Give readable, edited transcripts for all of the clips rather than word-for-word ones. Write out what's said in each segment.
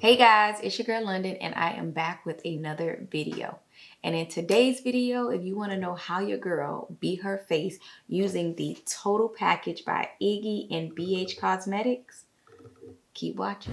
Hey guys, it's your girl London and I am back with another video. And in today's video, if you want to know how your girl beat her face using the Total Package by Iggy and BH Cosmetics, keep watching.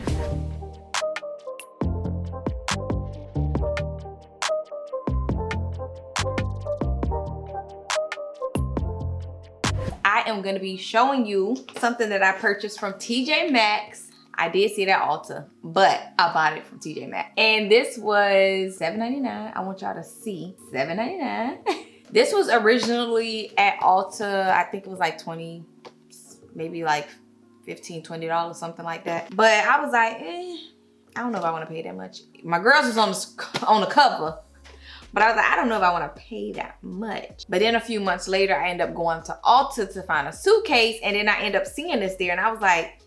I am going to be showing you something that I purchased from TJ Maxx. I did see it at Ulta, but I bought it from TJ Maxx. And this was $7.99. I want y'all to see $7.99. This was originally at Ulta. I think it was like 20, maybe like $15, $20, something like that. But I was like, I don't know if I want to pay that much. My girls was on the cover. But I was like, I don't know if I want to pay that much. But then a few months later, I ended up going to Ulta to find a suitcase. And then I ended up seeing this there. And I was like,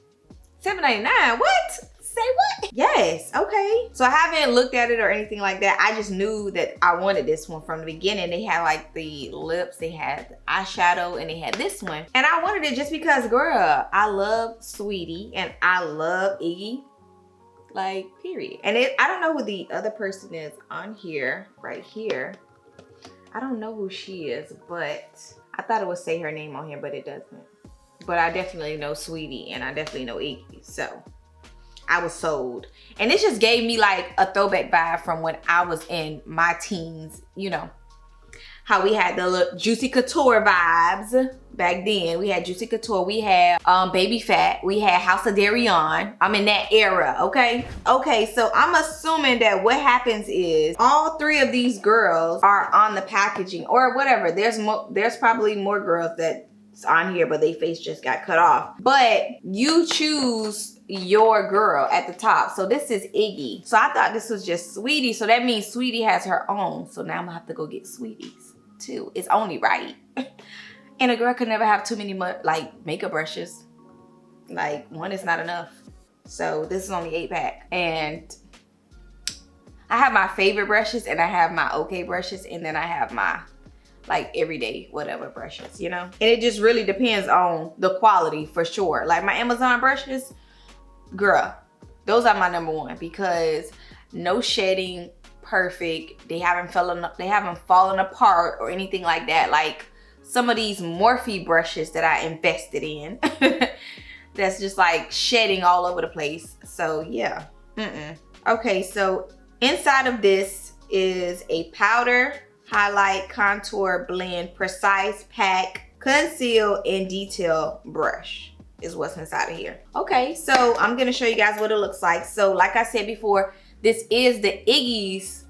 $7.99, what? Say what? Yes, okay. So I haven't looked at it or anything like that. I just knew that I wanted this one from the beginning. They had like the lips, they had the eyeshadow, and they had this one. And I wanted it just because, girl, I love Sweetie and I love Iggy. Like, period. And I don't know who the other person is on here, right here. I don't know who she is, but I thought it would say her name on here, but it doesn't. But I definitely know Sweetie and I definitely know Iggy, so I was sold. And it just gave me like a throwback vibe from when I was in my teens, you know, how we had the little Juicy Couture vibes back then. We had Juicy Couture, we had Baby Fat, we had House of Darion. I'm in that era, okay? Okay, so I'm assuming that what happens is all three of these girls are on the packaging or whatever. There's probably more girls that's on here, but their face just got cut off. But you choose your girl at the top. So this is Iggy. So I thought this was just Sweetie. So that means Sweetie has her own. So now I'm gonna have to go get Sweetie's too. It's only right. And a girl could never have too many like makeup brushes. Like one is not enough. So this is only 8-pack. And I have my favorite brushes and I have my okay brushes and then I have my like everyday whatever brushes, you know? And it just really depends on the quality for sure. Like my Amazon brushes, girl, those are my #1 because no shedding, perfect. They haven't fallen apart or anything like that. Like some of these Morphe brushes that I invested in that's just like shedding all over the place. So yeah, Okay, so inside of this is a powder, highlight, contour, blend, precise pack, conceal, and detail brush is what's inside of here. Okay, so I'm gonna show you guys what it looks like. So like I said before, this is the Iggy's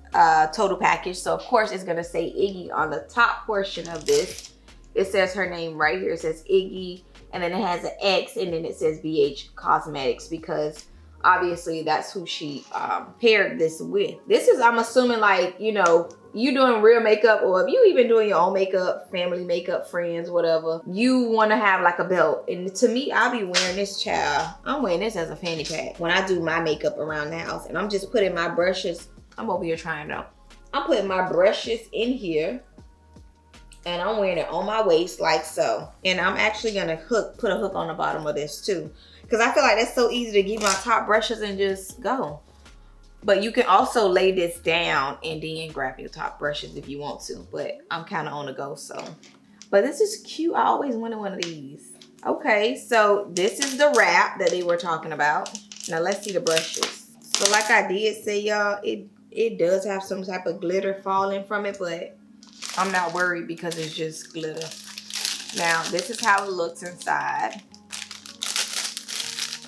total package. So of course it's gonna say Iggy on the top portion of this. It says her name right here. It says Iggy, and then it has an X, and then it says BH Cosmetics because obviously that's who she paired this with. This is, I'm assuming, like, you know, you doing real makeup, or if you even doing your own makeup, family makeup, friends, whatever, you want to have like a belt. And to me, I'll be wearing this, child. I'm wearing this as a fanny pack when I do my makeup around the house. And I'm just putting my brushes, I'm over here trying though. I'm putting my brushes in here and I'm wearing it on my waist like so. And I'm actually gonna put a hook on the bottom of this too, because I feel like that's so easy to get my top brushes and just go. But you can also lay this down and then grab your top brushes if you want to. But I'm kind of on the go, so. But this is cute. I always wanted one of these. Okay, so this is the wrap that they were talking about. Now let's see the brushes. So like I did say, y'all, it does have some type of glitter falling from it, but I'm not worried because it's just glitter. Now, this is how it looks inside.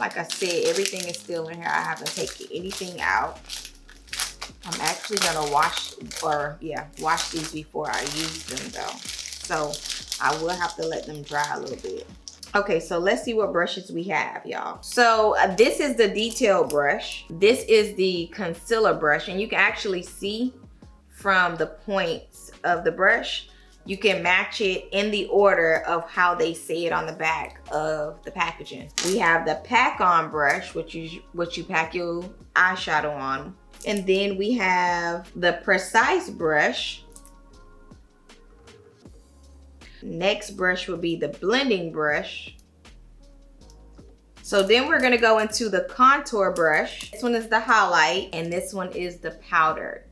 Like I said, everything is still in here. I haven't taken anything out. I'm actually gonna wash these before I use them though. So I will have to let them dry a little bit. Okay, so let's see what brushes we have, y'all. So this is the detail brush. This is the concealer brush, and you can actually see from the points of the brush, you can match it in the order of how they say it on the back of the packaging. We have the pack on brush, which you pack your eyeshadow on. And then we have the precise brush. Next brush will be the blending brush. So then we're gonna go into the contour brush. This one is the highlight and this one is the powder.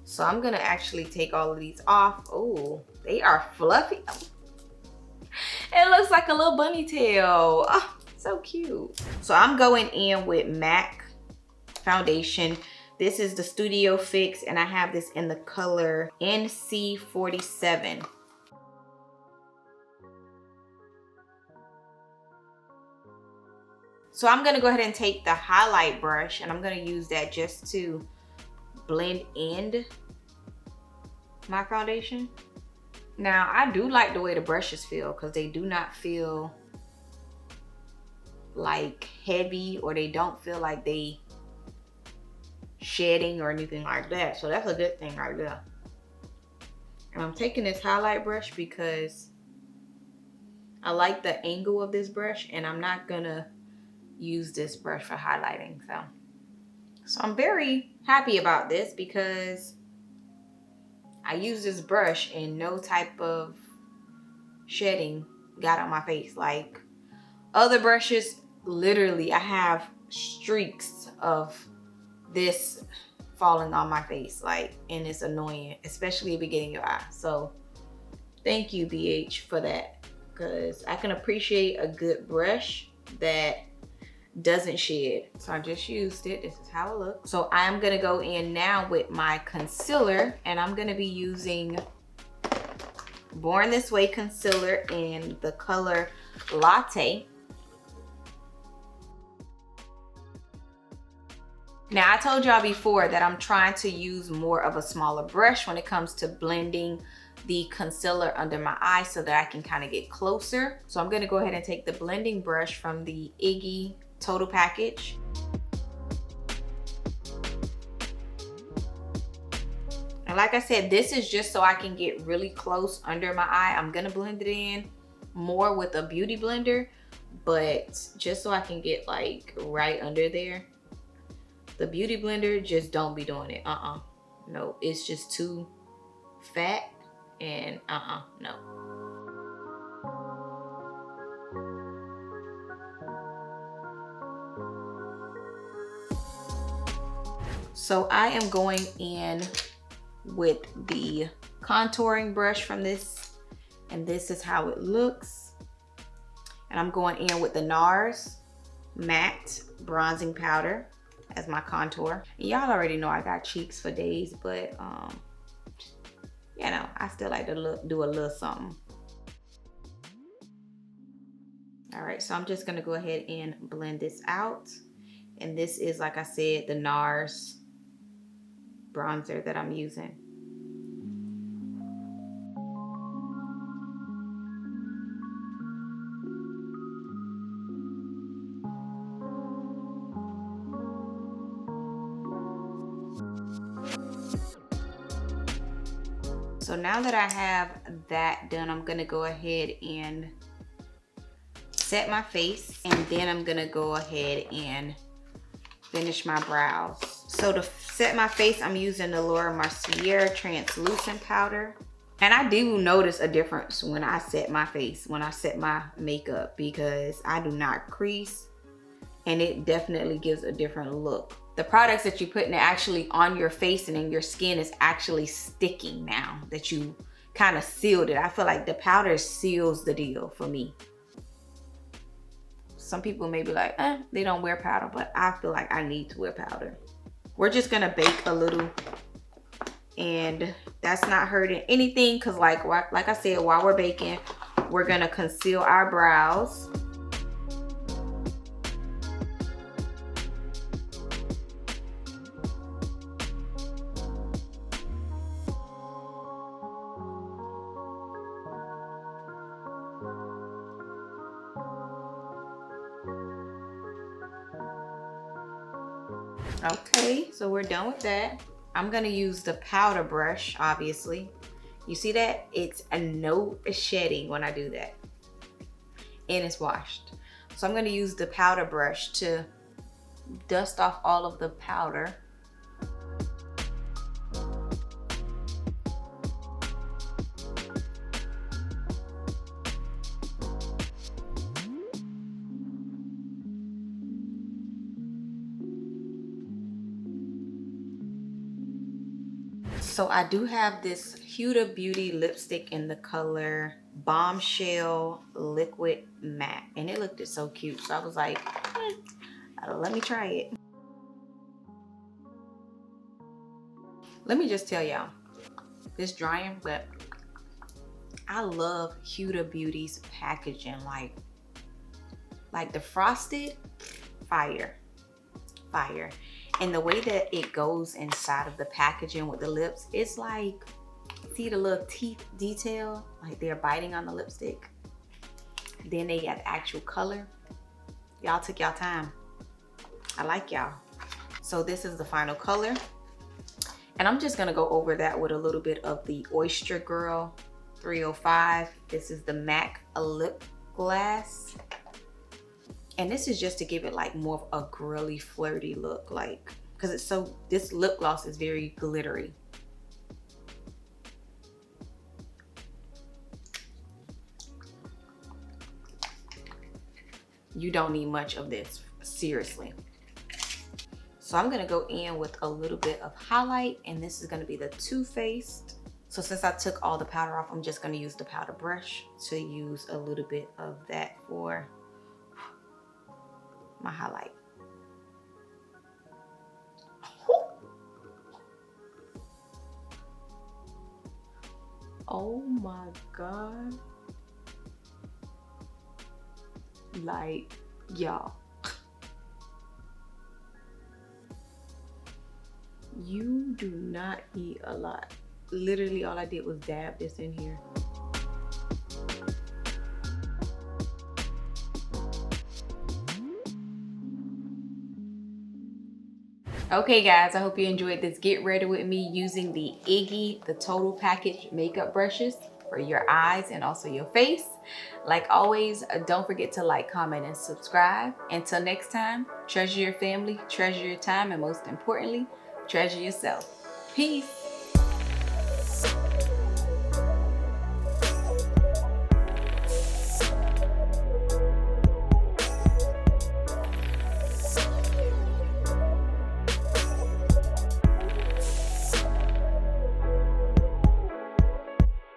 So I'm gonna actually take all of these off. Oh, they are fluffy. It looks like a little bunny tail. Oh, so cute. So I'm going in with MAC foundation. This is the Studio Fix and I have this in the color NC47. So I'm gonna go ahead and take the highlight brush and I'm gonna use that just to blend in my foundation. Now, I do like the way the brushes feel because they do not feel like heavy or they don't feel like they shedding or anything like that. So that's a good thing right there. And I'm taking this highlight brush because I like the angle of this brush and I'm not gonna use this brush for highlighting. So I'm very happy about this because I use this brush and no type of shedding got on my face. Like other brushes, literally I have streaks of this falling on my face, like, and it's annoying, especially if it get in your eye. So thank you, BH, for that, because I can appreciate a good brush that doesn't shed. So I just used it. This is how it looks. So I'm gonna go in now with my concealer and I'm gonna be using Born This Way concealer in the color Latte. Now I told y'all before that I'm trying to use more of a smaller brush when it comes to blending the concealer under my eye so that I can kind of get closer. So I'm gonna go ahead and take the blending brush from the Iggy Total Package. And like I said, this is just so I can get really close under my eye. I'm gonna blend it in more with a beauty blender, but just so I can get like right under there. The beauty blender, just don't be doing it. No, it's just too fat and no. So I am going in with the contouring brush from this, and this is how it looks. And I'm going in with the NARS Matte Bronzing Powder as my contour. Y'all already know I got cheeks for days, but you know, I still like to do a little something. All right, so I'm just gonna go ahead and blend this out. And this is, like I said, the NARS bronzer that I'm using. So now that I have that done, I'm gonna go ahead and set my face, and then I'm gonna go ahead and finish my brows. So to set my face, I'm using the Laura Mercier translucent powder. And I do notice a difference when I set my face, when I set my makeup, because I do not crease, and it definitely gives a different look. The products that you're putting actually on your face and in your skin is actually sticking now that you kind of sealed it. I feel like the powder seals the deal for me. Some people may be like, they don't wear powder, but I feel like I need to wear powder. We're just gonna bake a little, and that's not hurting anything, because like I said, while we're baking, we're gonna conceal our brows. Okay, so we're done with that. I'm gonna use the powder brush, obviously. You see that? It's a no shedding when I do that. And it's washed. So I'm gonna use the powder brush to dust off all of the powder. So I do have this Huda Beauty lipstick in the color Bombshell Liquid Matte. And it looked so cute. So I was like, let me try it. Let me just tell y'all, this drying, but I love Huda Beauty's packaging. Like the frosted, fire. And the way that it goes inside of the packaging with the lips, it's like, see the little teeth detail? Like they're biting on the lipstick. Then they got actual color. Y'all took y'all time. I like y'all. So this is the final color. And I'm just gonna go over that with a little bit of the Oyster Girl 305. This is the MAC Lip Glass. And this is just to give it like more of a girly, flirty look, like, because it's so, this lip gloss is very glittery. You don't need much of this, seriously. So I'm gonna go in with a little bit of highlight, and this is gonna be the Too Faced. So since I took all the powder off, I'm just gonna use the powder brush to use a little bit of that for my highlight. Oh my God. Like, y'all. You do not need a lot. Literally all I did was dab this in here. Okay guys, I hope you enjoyed this get ready with me using the Iggy, the Total Package makeup brushes for your eyes and also your face. Like always, don't forget to like, comment, and subscribe. Until next time, treasure your family, treasure your time, and most importantly, treasure yourself. Peace.